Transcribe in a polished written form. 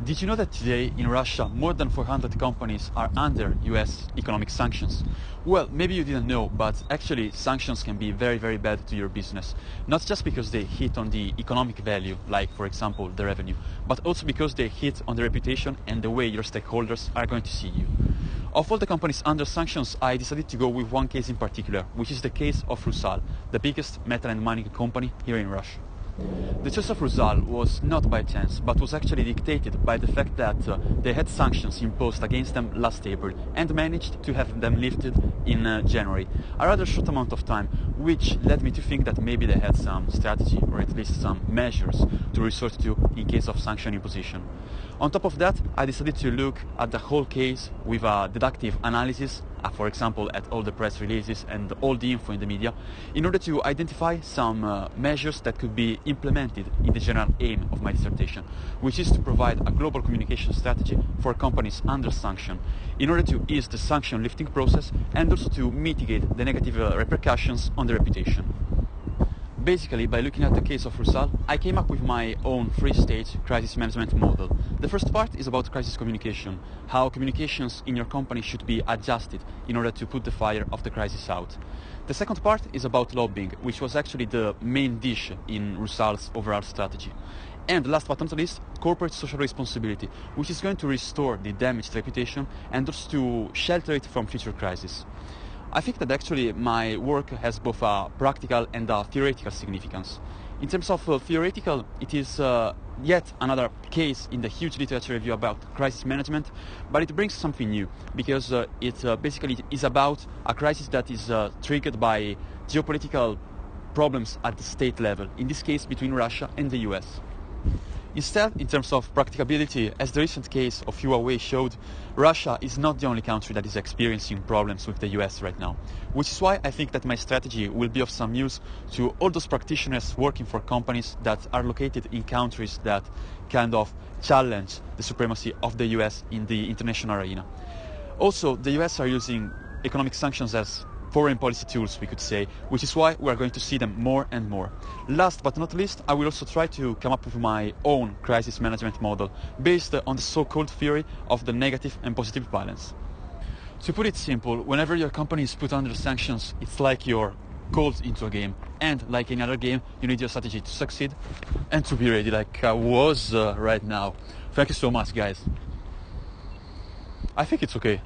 Did you know that today in Russia more than 400 companies are under US economic sanctions? Well, maybe you didn't know, but actually sanctions can be very, very bad to your business. Not just because they hit on the economic value, like for example the revenue, but also because they hit on the reputation and the way your stakeholders are going to see you. Of all the companies under sanctions, I decided to go with one case in particular, which is the case of RUSAL, the biggest metal and mining company here in Russia. The choice of RUSAL was not by chance, but was actually dictated by the fact that they had sanctions imposed against them last April and managed to have them lifted in January, a rather short amount of time, which led me to think that maybe they had some strategy or at least some measures to resort to in case of sanction imposition. On top of that, I decided to look at the whole case with a deductive analysis, for example, at all the press releases and all the info in the media, in order to identify some measures that could be implemented in the general aim of my dissertation, which is to provide a global communication strategy for companies under sanction, in order to ease the sanction lifting process and also to mitigate the negative repercussions on the reputation. Basically, by looking at the case of RUSAL, I came up with my own three-stage crisis management model. The first part is about crisis communication, how communications in your company should be adjusted in order to put the fire of the crisis out. The second part is about lobbying, which was actually the main dish in RUSAL's overall strategy. And last but not least, corporate social responsibility, which is going to restore the damaged reputation and also to shelter it from future crises. I think that actually my work has both a practical and a theoretical significance. In terms of theoretical, it is yet another case in the huge literature review about crisis management, but it brings something new because it basically is about a crisis that is triggered by geopolitical problems at the state level, in this case between Russia and the US. Instead, in terms of practicability, as the recent case of Huawei showed, Russia is not the only country that is experiencing problems with the US right now, which is why I think that my strategy will be of some use to all those practitioners working for companies that are located in countries that kind of challenge the supremacy of the US in the international arena. Also, the US are using economic sanctions as foreign policy tools, we could say, which is why we are going to see them more and more. Last but not least, I will also try to come up with my own crisis management model based on the so-called theory of the negative and positive balance. To put it simple, whenever your company is put under sanctions, it's like you're called into a game, and like any other game, you need your strategy to succeed and to be ready, like I was right now. Thank you so much, guys. I think it's okay.